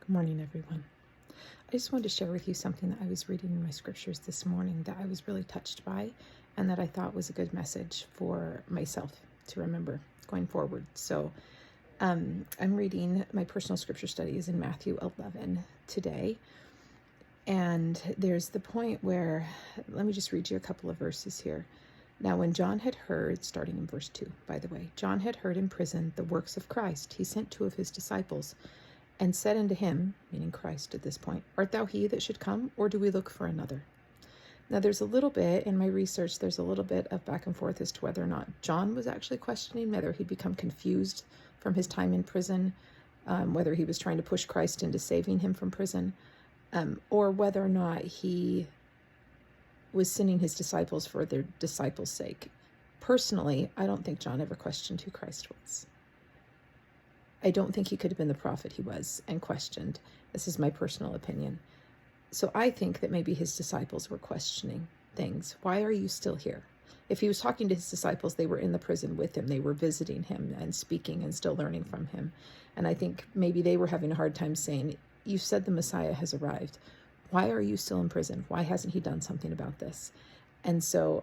Good morning, everyone. I just wanted to share with you something that I was reading in my scriptures this morning that I was really touched by and that I thought was a good message for myself to remember going forward. So I'm reading my personal scripture study is in Matthew 11 today. And there's the point where, let me just read you a couple of verses here. Now, when John had heard, starting in verse 2, by the way, John had heard in prison the works of Christ. He sent 2 of his disciples and said unto him, meaning Christ at this point, Art thou he that should come, or do we look for another? Now, there's a little bit, in my research, there's a little bit of back and forth as to whether or not John was actually questioning, whether he'd become confused from his time in prison, whether he was trying to push Christ into saving him from prison, or whether or not he was sending his disciples for their disciples' sake. Personally, I don't think John ever questioned who Christ was. I don't think he could have been the prophet he was and questioned. This is my personal opinion. So I think that maybe his disciples were questioning things. Why are you still here? If he was talking to his disciples, they were in the prison with him. They were visiting him and speaking and still learning from him. And I think maybe they were having a hard time saying, you said the Messiah has arrived. Why are you still in prison? Why hasn't he done something about this? And so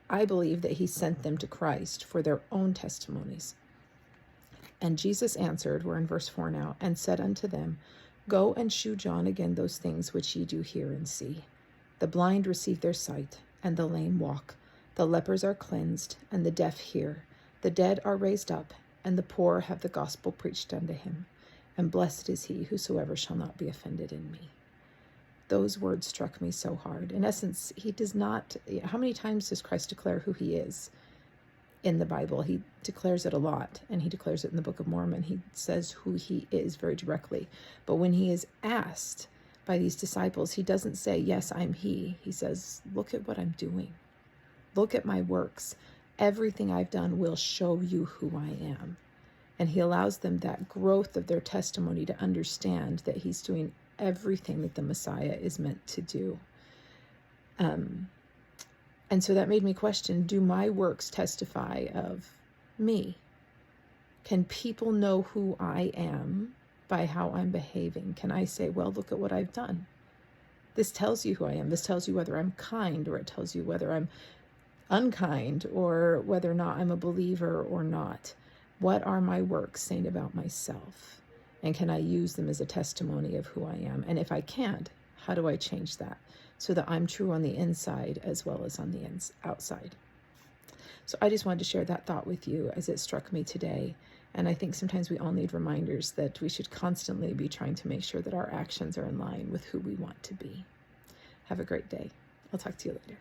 I believe that he sent them to Christ for their own testimonies. And Jesus answered, we're in verse 4 now, and said unto them, Go and shew John again those things which ye do hear and see. The blind receive their sight, and the lame walk. The lepers are cleansed, and the deaf hear. The dead are raised up, and the poor have the gospel preached unto him. And blessed is he whosoever shall not be offended in me. Those words struck me so hard. In essence, he does not, how many times does Christ declare who he is? In the Bible, he declares it a lot, and he declares it in the Book of Mormon. He says who he is very directly. But when he is asked by these disciples, he doesn't say, yes, I'm he. He says, look at what I'm doing. Look at my works. Everything I've done will show you who I am. And he allows them that growth of their testimony to understand that he's doing everything that the Messiah is meant to do. And so that made me question, do my works testify of me? Can people know who I am by how I'm behaving? Can I say, well, look at what I've done? This tells you who I am. This tells you whether I'm kind, or it tells you whether I'm unkind, or whether or not I'm a believer or not. What are my works saying about myself? And can I use them as a testimony of who I am? And if I can't, how do I change that so that I'm true on the inside as well as on the outside? So I just wanted to share that thought with you as it struck me today. And I think sometimes we all need reminders that we should constantly be trying to make sure that our actions are in line with who we want to be. Have a great day. I'll talk to you later.